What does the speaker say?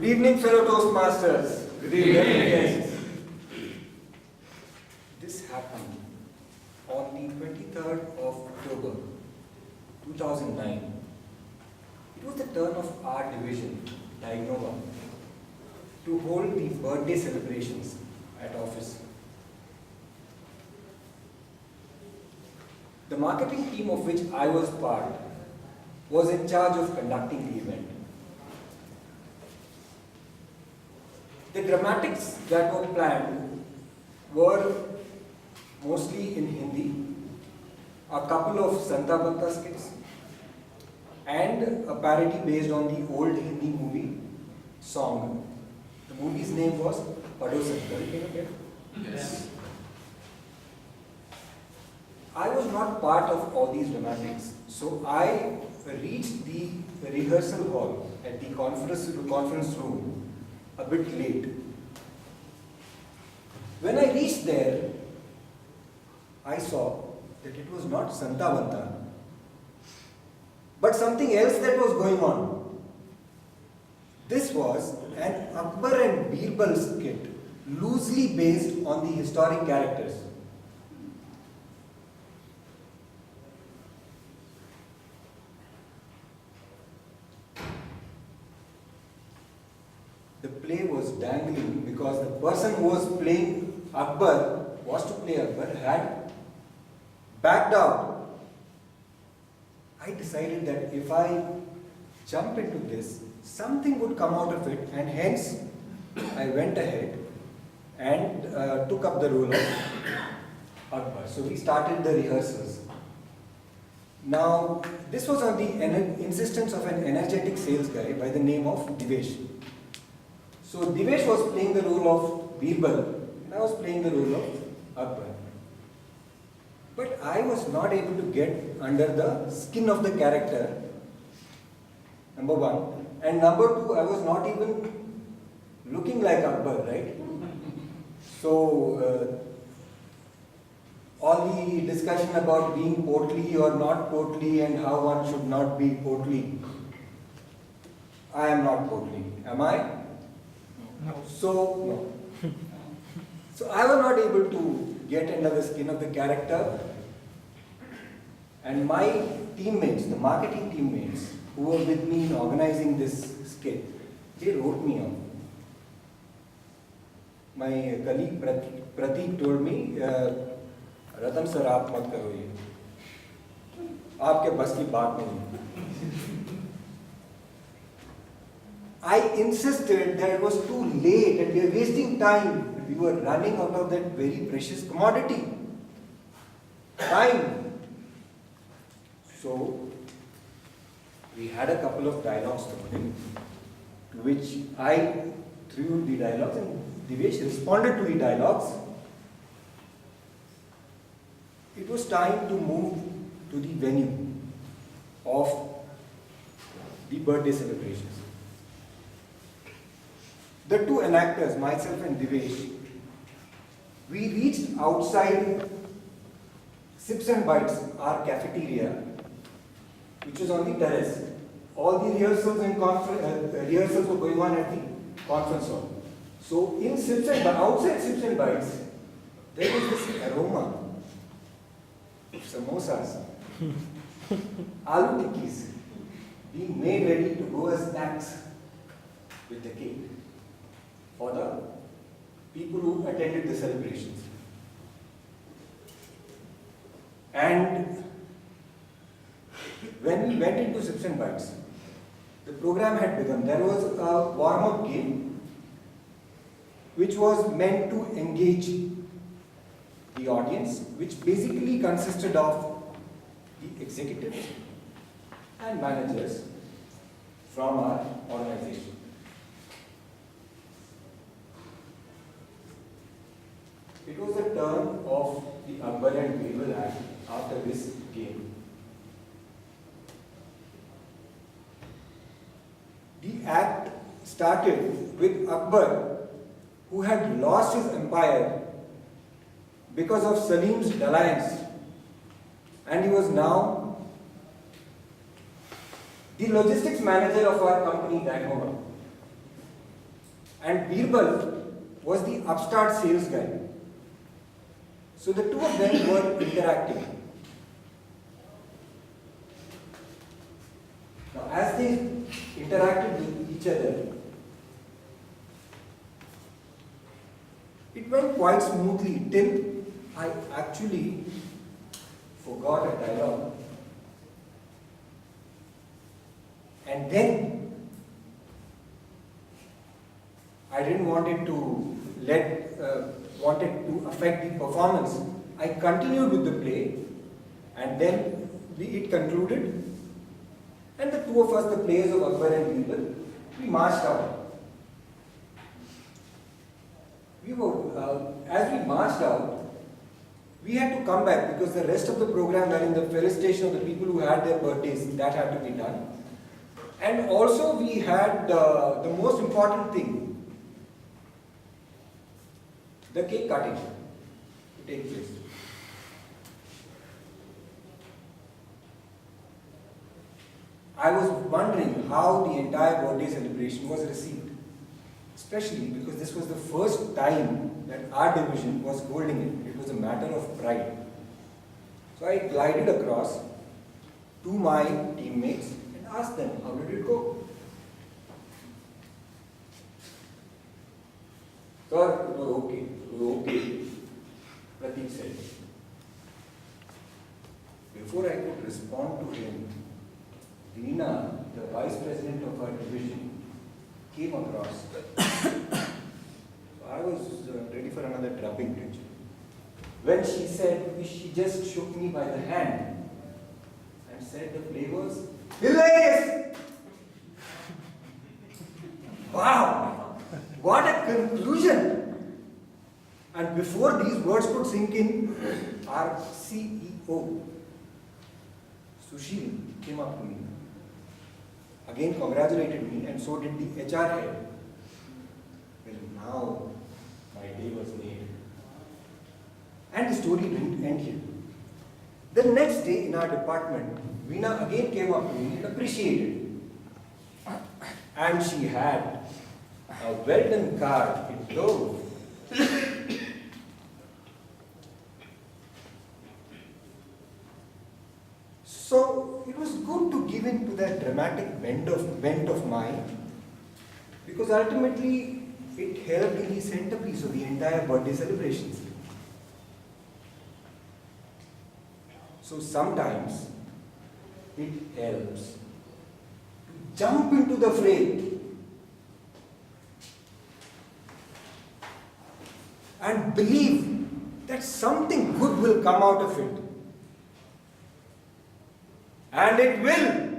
Good evening, fellow Toastmasters. Good evening. Guests. This happened on the 23rd of October 2009. It was the turn of our division, Diagnova, to hold the birthday celebrations at office. The marketing team of which I was part was in charge of conducting the event. The dramatics that were planned were mostly in Hindi, a couple of Santa Banta skits, and a parody based on the old Hindi movie song. The movie's name was Padosan. Yes. I was not part of all these dramatics, so I reached the rehearsal hall at the conference room a bit late. When I reached there, I saw that it was not Santa Banta, but something else that was going on. This was an Akbar and Birbal skit, loosely based on the historic characters. The play was dangling because the person who was playing Akbar, was to play Akbar, had backed out. I decided that if I jump into this, something would come out of it, and hence I went ahead and took up the role of Akbar. So we started the rehearsals. Now, this was on the insistence of an energetic sales guy by the name of Divesh. So Divesh was playing the role of Birbal, and I was playing the role of Akbar. But I was not able to get under the skin of the character, number one. And number two, I was not even looking like Akbar, right? So, all the discussion about being portly or not portly and how one should not be portly. I am not portly. Am I? No. So I was not able to get under the skin of the character, and my teammates, the marketing teammates who were with me in organizing this skit, they wrote me off. My colleague Pratik told me, Ratan sir, आप मत करो ये, आपके बस की बात नहीं. I insisted that it was too late and we were wasting time. We were running out of that very precious commodity, time. So, we had a couple of dialogues thrown in, to which I threw the dialogues and Divesh responded to the dialogues. It was time to move to the venue of the birthday celebrations. The two enactors, myself and Divesh, we reached outside Sips and Bites, our cafeteria, which was on the terrace. All the rehearsals and rehearsals were going on at the conference hall. So in Sips and outside Sips and Bites, there was this aroma of samosas, aloo tikkis, being made ready to go as snacks with the cake for the people who attended the celebrations. And when we went into Sips and Bites, the program had begun. There was a warm-up game which was meant to engage the audience, which basically consisted of the executives and managers from our organization. It was the turn of the Akbar and Birbal Act after this game. The act started with Akbar, who had lost his empire because of Salim's dalliance, and he was now the logistics manager of our company, Diagnova. and Birbal was the upstart sales guy. So the two of them were interacting. Now, as they interacted with each other, it went quite smoothly till I actually forgot a dialogue. And then I didn't want it to affect the performance. I continued with the play, and then it concluded. And the two of us, the players of Akbar and Birbal, we marched out. As we marched out, we had to come back because the rest of the program were in the felicitation of the people who had their birthdays. That had to be done. And also we had the most important thing, the cake cutting to take place. I was wondering how the entire birthday celebration was received, especially because this was the first time that our division was holding it. It was a matter of pride. So I glided across to my teammates and asked them, how did it go? Sir, it was okay. It was okay, Pratik said. Before I could respond to him, Veena, the vice president of our division, came across. So I was ready for another drubbing, actually. When she just shook me by the hand and said the play was hilarious. Wow, what a conclusion! And before these words could sink in, our CEO, Sushil, came up to me. Again congratulated me, and so did the HR head. Well, now my day was made. And the story didn't end here. The next day in our department, Veena again came up to me and appreciated. And she had a well-done car in tow. So it was good to give in to that dramatic bent of mine, because ultimately it helped in the centerpiece of the entire birthday celebrations. So sometimes it helps to jump into the fray and believe that something good will come out of it. And it will.